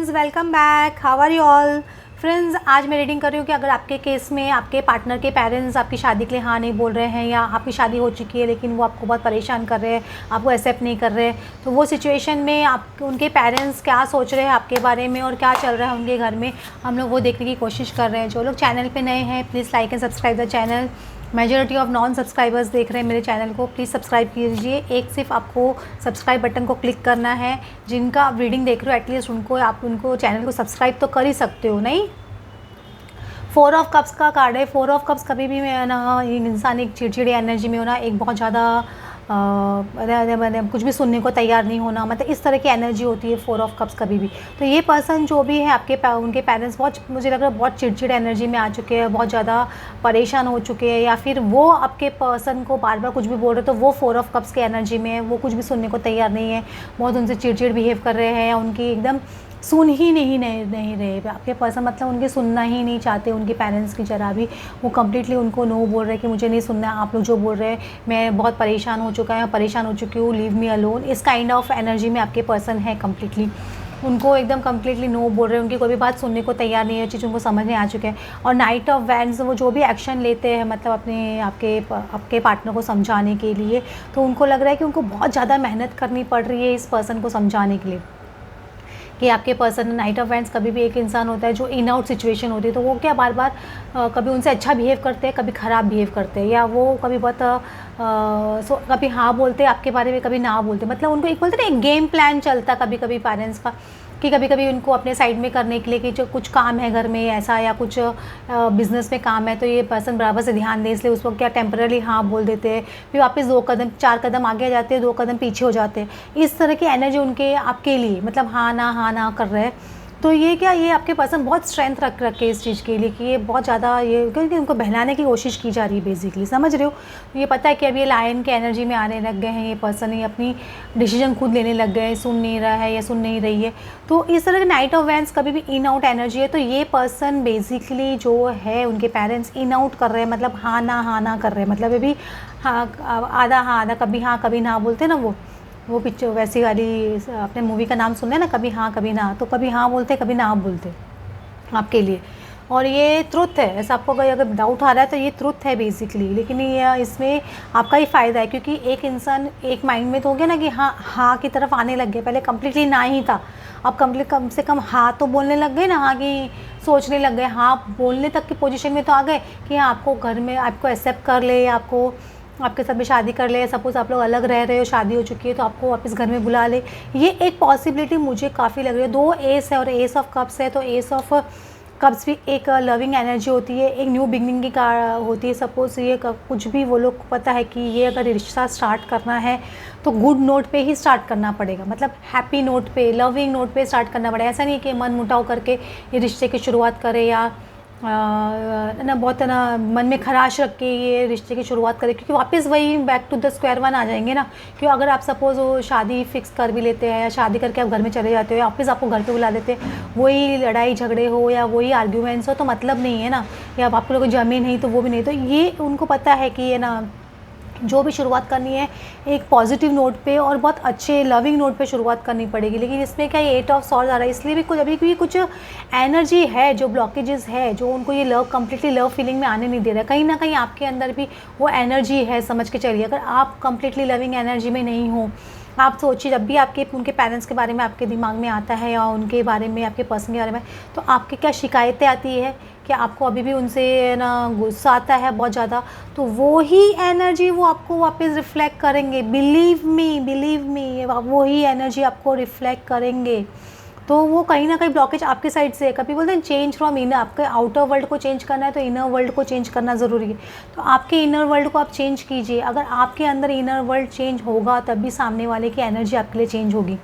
Friends, welcome back. How are you all? Friends, आज मैं reading कर रही हूँ कि अगर आपके केस में आपके पार्टनर के पेरेंट्स आपकी शादी के लिए हाँ नहीं बोल रहे हैं, या आपकी शादी हो चुकी है लेकिन वो आपको बहुत परेशान कर रहे हैं, आपको एक्सेप्ट नहीं कर रहे, तो वो सिचुएशन में आप उनके पेरेंट्स क्या सोच रहे हैं आपके बारे में और क्या चल रहा है उनके घर में, हम लोग वो देखने की कोशिश कर रहे हैं। जो लोग चैनल पर नए हैं, please like and subscribe the channel. Majority of non subscribers देख रहे हैं मेरे चैनल को, प्लीज़ सब्सक्राइब कीजिए। एक सिर्फ आपको सब्सक्राइब बटन को क्लिक करना है। जिनका आप रीडिंग देख रहे हो एटलीस्ट उनको चैनल को सब्सक्राइब तो कर ही सकते हो, नहीं? 4 ऑफ कप्स का कार्ड है। 4 ऑफ कप्स कभी भी मैं ना इंसान एक चिड़चिड़ी एनर्जी में होना, एक बहुत ज़्यादा कुछ भी सुनने को तैयार नहीं होना, मतलब इस तरह की एनर्जी होती है 4 ऑफ कप्स कभी भी। तो ये पर्सन जो भी है उनके पेरेंट्स बहुत, मुझे लग रहा है बहुत चिड़चिड़ एनर्जी में आ चुके हैं, बहुत ज़्यादा परेशान हो चुके हैं, या फिर वो आपके पर्सन को बार बार कुछ भी बोल रहे तो वो 4 ऑफ कप्स की एनर्जी में है, वो कुछ भी सुनने को तैयार नहीं है, बहुत उनसे चिड़चिड़ बिहेव कर रहे हैं, या उनकी एकदम सुन ही नहीं रहे आपके पर्सन, मतलब उनके सुनना ही नहीं चाहते उनके पेरेंट्स की जरा भी। वो कम्प्लीटली उनको नो बोल रहे हैं कि मुझे नहीं सुनना है आप लोग जो बोल रहे हैं, मैं बहुत परेशान हो चुका है, परेशान हो चुकी हूँ, लीव मी अलोन। इस काइंड ऑफ एनर्जी में आपके पर्सन है कम्प्लीटली। उनको एकदम कम्प्लीटली नो बोल रहे हैं, उनकी कोई भी बात सुनने को तैयार नहीं है, चीज़ उनको समझ में आ चुके हैं। और नाइट ऑफ वैंड्स, वो जो भी एक्शन लेते हैं मतलब आपके पार्टनर को समझाने के लिए, तो उनको लग रहा है कि उनको बहुत ज़्यादा मेहनत करनी पड़ रही है इस पर्सन को समझाने के लिए कि आपके पर्सन। नाइट ऑफ वैंड्स कभी भी एक इंसान होता है जो इन आउट सिचुएशन होती है, तो वो क्या बार बार कभी उनसे अच्छा बिहेव करते हैं, कभी ख़राब बिहेव करते हैं, या वो कभी बहुत कभी हाँ बोलते हैं आपके बारे में, कभी ना बोलते, मतलब उनको एक बोलते हैं ना एक गेम प्लान चलता कभी कभी पेरेंट्स का, कि कभी कभी उनको अपने साइड में करने के लिए कि जो कुछ काम है घर में ऐसा, या कुछ बिज़नेस में काम है, तो ये पर्सन बराबर से ध्यान दे, इसलिए उस वक्त क्या टेम्पररी हाँ बोल देते हैं, फिर वापस 4 कदम आगे आ जाते हैं, 2 कदम पीछे हो जाते हैं। इस तरह की एनर्जी उनके आपके लिए, मतलब हाँ ना कर रहे हैं। तो ये आपके पर्सन बहुत स्ट्रेंथ रख के इस चीज़ के लिए कि ये बहुत ज़्यादा ये, क्योंकि उनको बहलाने की कोशिश की जा रही है बेसिकली, समझ रहे हो? ये पता है कि अब ये लायन के एनर्जी में आने लग गए हैं, ये पर्सन ही अपनी डिसीजन खुद लेने लग गए हैं, सुन नहीं रहा है या सुन नहीं रही है। तो इस तरह के नाइट ऑफ वैंड्स कभी भी इन आउट एनर्जी है, तो ये पर्सन बेसिकली जो है उनके पेरेंट्स इन आउट कर रहे हैं, मतलब हाँ ना कर रहे हैं, मतलब अभी आधा कभी हाँ कभी ना बोलते ना, वो पिक्चर वैसी वाली अपने मूवी का नाम सुनना है ना, कभी हाँ कभी ना, तो कभी हाँ बोलते कभी ना बोलते आपके लिए। और ये ट्रुथ है, ऐसा आपको अगर डाउट आ रहा है तो ये ट्रुथ है बेसिकली। लेकिन ये इसमें आपका ही फ़ायदा है, क्योंकि एक इंसान एक माइंड में तो हो गया ना कि हाँ की तरफ आने लग गया, पहले कम्प्लीटली ना ही था, अब कम से कम हाँ तो बोलने लग गए ना, हाँ की सोचने लग गए, हाँ बोलने तक की पोजीशन में तो आ गए कि आपको घर में आपको एक्सेप्ट कर ले, आपको आपके साथ भी शादी कर ले, सपोज़ आप लोग अलग रह रहे हो, शादी हो चुकी है, तो आपको वापस घर में बुला ले। ये एक पॉसिबिलिटी मुझे काफ़ी लग रही है। 2 एस है और एस ऑफ कप्स है, तो एस ऑफ कप्स भी एक लविंग एनर्जी होती है, एक न्यू बिगनिंग की होती है। सपोज़ ये कुछ भी वो लोग को पता है कि ये अगर रिश्ता स्टार्ट करना है तो गुड नोट पे ही स्टार्ट करना पड़ेगा, मतलब हैप्पी नोट पे, लविंग नोट पे स्टार्ट करना पड़ेगा। ऐसा नहीं कि मन मुटाव करके ये रिश्ते की शुरुआत करे, या ना बहुत ना मन में खराश रख के ये रिश्ते की शुरुआत करें, क्योंकि वापस वही back to the square one आ जाएंगे ना। क्यों, अगर आप सपोज़ वो शादी फिक्स कर भी लेते हैं, या शादी करके आप घर में चले जाते हो, या वापस आपको घर पे बुला देते हैं, वही लड़ाई झगड़े हो या वही आर्ग्यूमेंट्स हो, तो मतलब नहीं है ना। या आप लोगों को ज़मीन नहीं तो वो भी नहीं, तो ये उनको पता है कि ये ना जो भी शुरुआत करनी है एक पॉजिटिव नोट पे और बहुत अच्छे लविंग नोट पे शुरुआत करनी पड़ेगी। लेकिन इसमें क्या ये 8 ऑफ सॉर्ड्स आ रहा है, इसलिए भी अभी भी कुछ एनर्जी है, जो ब्लॉकेजेस है, जो उनको ये कम्प्लीटली लव फीलिंग में आने नहीं दे रहा है। कहीं ना कहीं आपके अंदर भी वो एनर्जी है, समझ के चलिए। अगर आप कम्प्लीटली लविंग एनर्जी में नहीं हो, आप सोचिए जब भी उनके पेरेंट्स के बारे में आपके दिमाग में आता है, या उनके बारे में, आपके पर्सन के बारे में, तो आपकी क्या शिकायतें आती है कि आपको अभी भी उनसे ना गुस्सा आता है बहुत ज़्यादा, तो वो ही एनर्जी वो आपको वापस रिफ्लेक्ट करेंगे। बिलीव मी वो ही एनर्जी आपको रिफ्लेक्ट करेंगे। तो वो कहीं ना कहीं ब्लॉकेज आपके साइड से है। कभी बोलते हैं चेंज फ्रॉम इनर, आपके आउटर वर्ल्ड को चेंज करना है तो इनर वर्ल्ड को चेंज करना ज़रूरी है। तो आपके इनर वर्ल्ड को आप चेंज कीजिए। अगर आपके अंदर इनर वर्ल्ड चेंज होगा तब भी सामने वाले की एनर्जी आपके लिए चेंज होगी।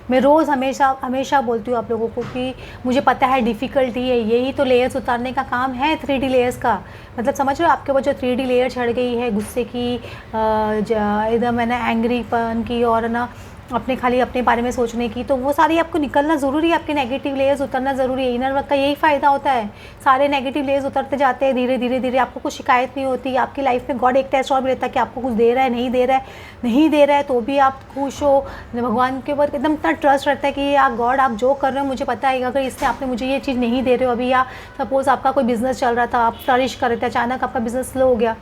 मैं रोज़ हमेशा बोलती हूँ आप लोगों को कि मुझे पता है डिफ़िकल्टी है, यही तो लेयर्स उतारने का काम है 3D लेयर्स का। मतलब समझ रहे हो, आपके ऊपर जो 3D लेयर चढ़ गई है गुस्से की, एकदम है ना एंग्रीपन की, और ना अपने खाली अपने बारे में सोचने की, तो वो सारी आपको निकलना ज़रूरी है, आपके नेगेटिव लेयर्स उतरना ज़रूरी है। इनर वर्क का यही फ़ायदा होता है, सारे नेगेटिव लेयर्स उतरते जाते हैं धीरे धीरे धीरे, आपको कुछ शिकायत नहीं होती। आपकी लाइफ में गॉड एक टेस्ट और भी लेता है कि आपको कुछ दे रहा है, नहीं दे रहा है, नहीं दे रहा है तो भी आप खुश हो, भगवान के ऊपर एकदम इतना ट्रस्ट रहता है कि यार गॉड आप जो कर रहे हो मुझे पता है, अगर इसने आपने मुझे ये चीज़ नहीं दे रहे हो अभी, या सपोज़ आपका कोई बिज़नेस चल रहा था, आप फ्लरिश कर रहे थे, अचानक आपका बिज़नेस स्लो हो गया,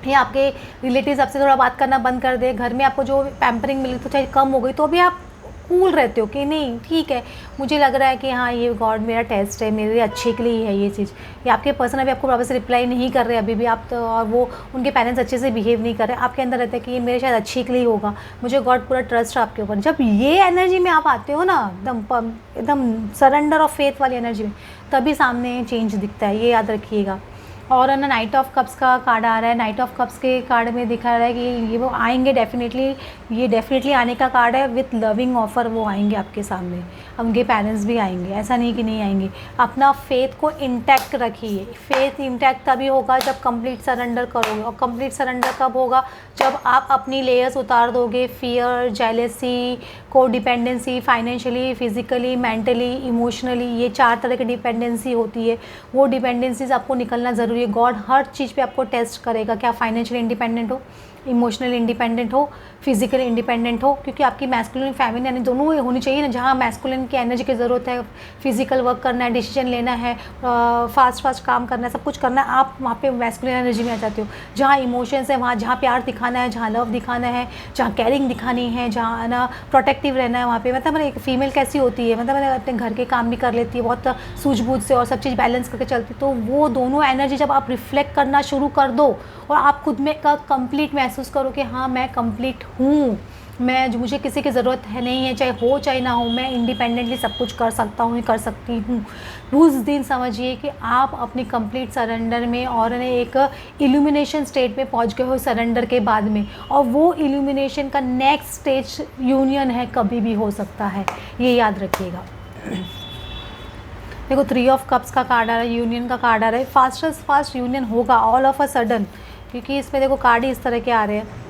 या आपके रिलेटिव्स आपसे थोड़ा बात करना बंद कर दे, घर में आपको जो पैम्परिंग मिली तो चाहे कम हो गई, तो भी आप कूल रहते हो कि नहीं ठीक है, मुझे लग रहा है कि हाँ ये गॉड मेरा टेस्ट है, मेरे अच्छे के लिए ही है ये चीज़। या आपके पर्सन अभी आपको वापस रिप्लाई नहीं कर रहे अभी भी आप तो, और वो उनके पेरेंट्स अच्छे से बिहेव नहीं कर रहे, आपके अंदर रहता है कि ये मेरे शायद अच्छे के लिए होगा, मुझे गॉड पूरा ट्रस्ट है आपके ऊपर। जब ये एनर्जी में आप आते हो ना, एकदम सरेंडर और फेथ वाली एनर्जी में, तभी सामने चेंज दिखता है, ये याद रखिएगा। और है ना, नाइट ऑफ कप्स का कार्ड आ रहा है। नाइट ऑफ कप्स के कार्ड में दिखा रहा है कि ये वो आएंगे डेफिनेटली, ये डेफिनेटली आने का कार्ड है, विथ लविंग ऑफर वो आएंगे आपके सामने, उनके पेरेंट्स भी आएंगे, ऐसा नहीं कि नहीं आएंगे। अपना फेथ को इंटैक्ट रखिए, फेथ इंटैक्ट तभी होगा जब कंप्लीट सरेंडर करोगे, और कंप्लीट सरेंडर कब होगा, जब आप अपनी लेयर्स उतार दोगे, फियर, जेलेसी, को dependency, financially, physically, mentally, emotionally, ये 4 तरह की डिपेंडेंसी होती है, वो डिपेंडेंसीज आपको निकलना ज़रूरी है। गॉड हर चीज़ पे आपको टेस्ट करेगा कि आप फाइनेंशियली इंडिपेंडेंट हो, इमोशनली इंडिपेंडेंट हो, फिजिकली इंडिपेंडेंट हो, क्योंकि आपकी मैस्कुलिन फेमिनिन यानी दोनों होनी चाहिए ना। जहाँ मैस्कुलिन की एनर्जी की ज़रूरत है, फिजिकल वर्क करना है, डिसीजन लेना है, फास्ट काम करना है, सब कुछ करना है, आप वहाँ पे मैस्कुलिन एनर्जी में आ जाते हो। जहाँ इमोशंस है वहाँ, जहाँ प्यार दिखाना है, जहाँ लव दिखाना है, जहाँ केयरिंग दिखानी है, जहाँ ना प्रोटेक्टिव रहना है, वहाँ पे मतलब एक फ़ीमेल कैसी होती है, मतलब अपने घर के काम भी कर लेती है बहुत सूझबूझ से और सब चीज़ बैलेंस करके चलती है। तो वो दोनों एनर्जी जब आप रिफ्लेक्ट करना शुरू कर दो और आप खुद में का कंप्लीट महसूस करो कि हाँ मैं कंप्लीट हूँ, मैं मुझे किसी की ज़रूरत है नहीं है, चाहे हो चाहे ना हो, मैं इंडिपेंडेंटली सब कुछ कर सकता हूँ, कर सकती हूँ। उस दिन समझिए कि आप अपनी कंप्लीट सरेंडर में और एक इल्यूमिनेशन स्टेट में पहुँच गए हो सरेंडर के बाद में, और वो इल्यूमिनेशन का नेक्स्ट स्टेज यूनियन है, कभी भी हो सकता है, ये याद रखिएगा। देखो 3 ऑफ कप्स का कार्ड आ रहा है, यूनियन का कार्ड आ रहा है, फास्ट यूनियन होगा ऑल ऑफ अ सडन, क्योंकि इसमें देखो कार्ड ही इस तरह के आ रहे हैं,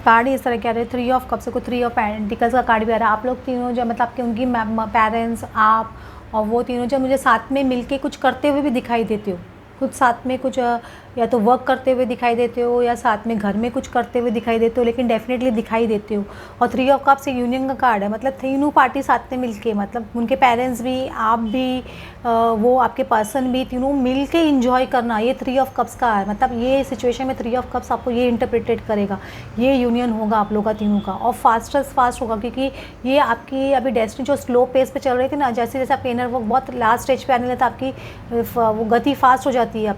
कार्ड ही इस तरह के आ रहे हैं। 3 ऑफ कप्स को 3 ऑफ पेंटिकल्स का कार्ड भी आ रहा है। आप लोग तीनों जो मतलब आपके उनकी पेरेंट्स, आप और वो तीनों जो मुझे साथ में मिलके कुछ करते हुए भी दिखाई देते हो, कुछ साथ में कुछ या तो वर्क करते हुए दिखाई देते हो या साथ में घर में कुछ करते हुए दिखाई देते हो, लेकिन डेफिनेटली दिखाई देते हो। और 3 ऑफ कप्स एक यूनियन का कार्ड है, मतलब तीनों पार्टी साथ में मिलके, मतलब उनके पेरेंट्स भी, आप भी, वो आपके पर्सन भी, तीनों मिलके एंजॉय करना, ये 3 ऑफ कप्स का है। मतलब ये सिचुएशन में 3 ऑफ कप्स आपको ये इंटरप्रिटेट करेगा, ये यूनियन होगा आप लोगों का तीनों का, और फास्ट होगा, क्योंकि ये आपकी अभी डेस्टिनी जो स्लो पेस पे चल रही थी ना, जैसे जैसे आपके इनर वर्क बहुत लास्ट स्टेज पे आने लगता है, आपकी वो गति फास्ट हो जाती है,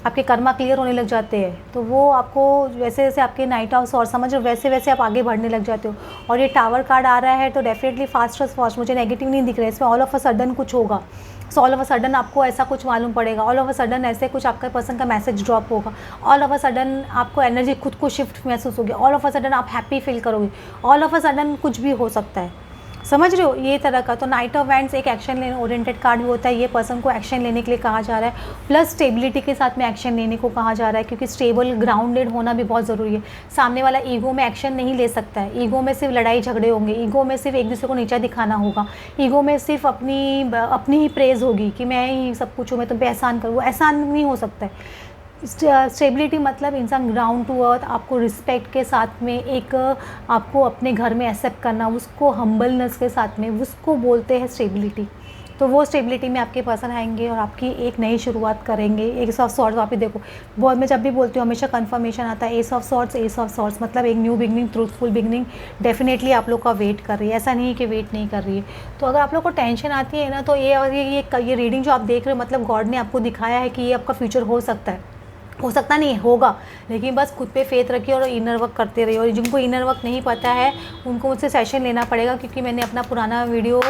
आपके कर्मा क्लियर होने लग जाते हैं, तो वो आपको वैसे जैसे आपके नाइट हाउस और समझ वैसे वैसे आप आगे बढ़ने लग जाते हो। और ये टावर कार्ड आ रहा है तो डेफिनेटली फास्ट मुझे नेगेटिव नहीं दिख रहा है इसमें, ऑल ऑफ अ सडन कुछ होगा। So all of a sudden आपको ऐसा कुछ मालूम पड़ेगा, ऑल ऑफ अ सडन ऐसे कुछ आपका पर्सन का मैसेज ड्रॉप होगा, ऑल ऑफ अ सडन आपको एनर्जी खुद को शिफ्ट महसूस होगी, ऑल ऑफ अ सडन आप हैप्पी फील करोगे, ऑल ऑफ अ सडन कुछ भी हो सकता है, समझ रहे हो ये तरह का। तो नाइट ऑफ वैंड्स एक एक्शन लेने ओरिएंटेड कार्ड भी होता है, ये पर्सन को एक्शन लेने के लिए कहा जा रहा है, प्लस स्टेबिलिटी के साथ में एक्शन लेने को कहा जा रहा है, क्योंकि स्टेबल ग्राउंडेड होना भी बहुत ज़रूरी है। सामने वाला ईगो में एक्शन नहीं ले सकता है, ईगो में सिर्फ लड़ाई झगड़े होंगे, ईगो में सिर्फ एक दूसरे को नीचा दिखाना होगा, ईगो में सिर्फ अपनी ही प्रेज़ होगी कि मैं ही सब कुछ हूँ, मैं तुम पे एहसान करूँ, वो एहसान नहीं हो सकता है। स्टेबिलिटी मतलब इंसान ग्राउंड टू अर्थ, आपको रिस्पेक्ट के साथ में एक आपको अपने घर में एक्सेप्ट करना, उसको हम्बलनेस के साथ में, उसको बोलते हैं स्टेबिलिटी। तो वो स्टेबिलिटी में आपके पर्सन आएंगे और आपकी एक नई शुरुआत करेंगे। एस ऑफ सॉर्ड्स वहाँ पे देखो, बहुत मैं जब भी बोलती हूँ हमेशा कंफर्मेशन आता है, एस ऑफ सॉर्ड्स मतलब एक new beginning, truthful beginning definitely आप लोग का वेट कर रही है, ऐसा नहीं है कि वेट नहीं कर रही है। तो अगर आप लोग को टेंशन आती है ना, तो ये रीडिंग जो आप देख रहे हो, मतलब गॉड ने आपको दिखाया है कि ये आपका फ्यूचर हो सकता है, हो सकता नहीं होगा, लेकिन बस खुद पे फेथ रखिए और इनर वर्क करते रहिए। और जिनको इनर वर्क नहीं पता है उनको मुझसे सेशन लेना पड़ेगा, क्योंकि मैंने अपना पुराना वीडियो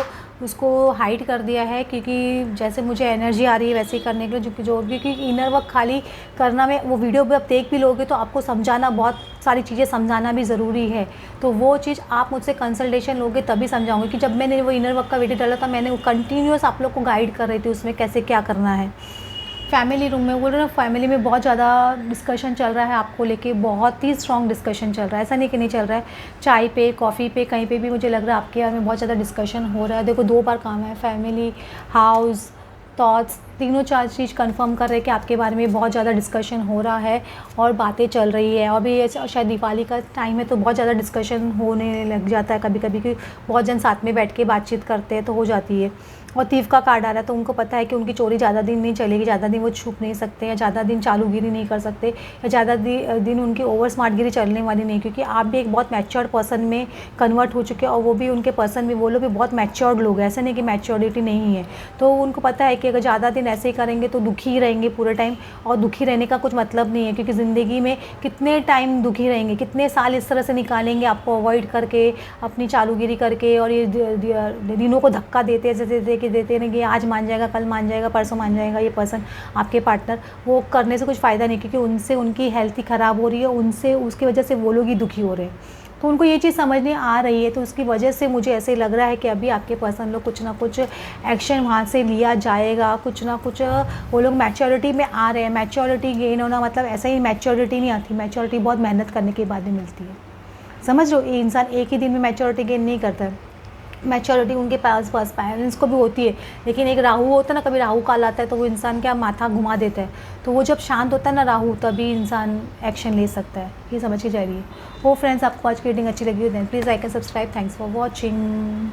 उसको हाइड कर दिया है, क्योंकि जैसे मुझे एनर्जी आ रही है वैसे ही करने के लिए, क्योंकि इनर वर्क खाली करना में, वो वीडियो भी आप देख भी लोगे तो आपको समझाना, बहुत सारी चीज़ें समझाना भी ज़रूरी है। तो वो चीज़ आप मुझसे कंसल्टेशन लोगे तभी समझाऊंगी, कि जब मैंने वो इनर वर्क का वीडियो डाला था मैंने कंटिन्यूस आप लोग को गाइड कर रही थी उसमें कैसे क्या करना है। फैमिली रूम में बोल रहे ना, फैमिली में बहुत ज़्यादा डिस्कशन चल रहा है आपको लेके, बहुत ही स्ट्रॉन्ग डिस्कशन चल रहा है, ऐसा नहीं कि नहीं चल रहा है। चाय पे, कॉफ़ी पे, कहीं पे भी मुझे लग रहा है आपके बारे में बहुत ज़्यादा डिस्कशन हो रहा है। देखो 2 बार काम है, फैमिली, हाउस, थॉट्स, तीनों 4 चीज़ कंफर्म कर रहे हैं कि आपके बारे में बहुत ज़्यादा डिस्कशन हो रहा है और बातें चल रही है। और भी ये शायद दिवाली का टाइम है तो बहुत ज़्यादा डिस्कशन होने लग जाता है कभी कभी, कि बहुत जन साथ में बैठ के बातचीत करते हैं तो हो जाती है। और तीव का कार्ड आ रहा है तो उनको पता है कि उनकी चोरी ज़्यादा दिन नहीं चलेगी, ज़्यादा दिन वो छुप नहीं सकते, या ज़्यादा दिन चालूगिरी नहीं कर सकते, या ज़्यादा दिन उनकी ओवर स्मार्टगिरी चलने वाली नहीं, क्योंकि आप भी एक बहुत मैच्योर्ड पर्सन में कन्वर्ट हो चुके हैं और वो भी उनके पर्सन में, वो लोग भी बहुत मैच्योर्ड लोग हैं, ऐसा नहीं कि मैच्योरिटी नहीं है। तो उनको पता है कि अगर ज़्यादा दिन ऐसे ही करेंगे तो दुखी ही रहेंगे पूरे टाइम, और दुखी रहने का कुछ मतलब नहीं है, क्योंकि ज़िंदगी में कितने टाइम दुखी रहेंगे, कितने साल इस तरह से निकालेंगे आपको अवॉइड करके, अपनी चालूगिरी करके, और ये दिनों को धक्का देते देते नहीं कि आज मान जाएगा, कल मान जाएगा, परसों मान जाएगा ये पर्सन आपके पार्टनर। वो करने से कुछ फ़ायदा नहीं, क्योंकि उनसे उनकी हेल्थ ही ख़राब हो रही है, उनसे उसकी वजह से वो लोग ही दुखी हो रहे हैं। तो उनको ये चीज़ समझ नहीं आ रही है, तो उसकी वजह से मुझे ऐसे लग रहा है कि अभी आपके पर्सन लोग कुछ ना कुछ एक्शन वहाँ से लिया जाएगा, कुछ ना कुछ वो लोग मैच्योरिटी में आ रहे हैं। मैच्योरिटी गेन होना मतलब ऐसा ही मैच्योरिटी नहीं आती, मैच्योरिटी बहुत मेहनत करने के बाद ही मिलती है, समझ लो। ये इंसान एक ही दिन में मैच्योरिटी गेन नहीं करता है, मैच्योरिटी उनके पास पेरेंट्स को भी होती है, लेकिन एक राहु होता है ना, कभी राहु काल आता है तो वो इंसान क्या माथा घुमा देता है, तो वो जब शांत होता है ना राहु, तभी इंसान एक्शन ले सकता है, ये समझ के जा रही है। वो फ्रेंड्स, आपको आज की रीडिंग अच्छी लगी हो then please like and subscribe. Thanks for watching.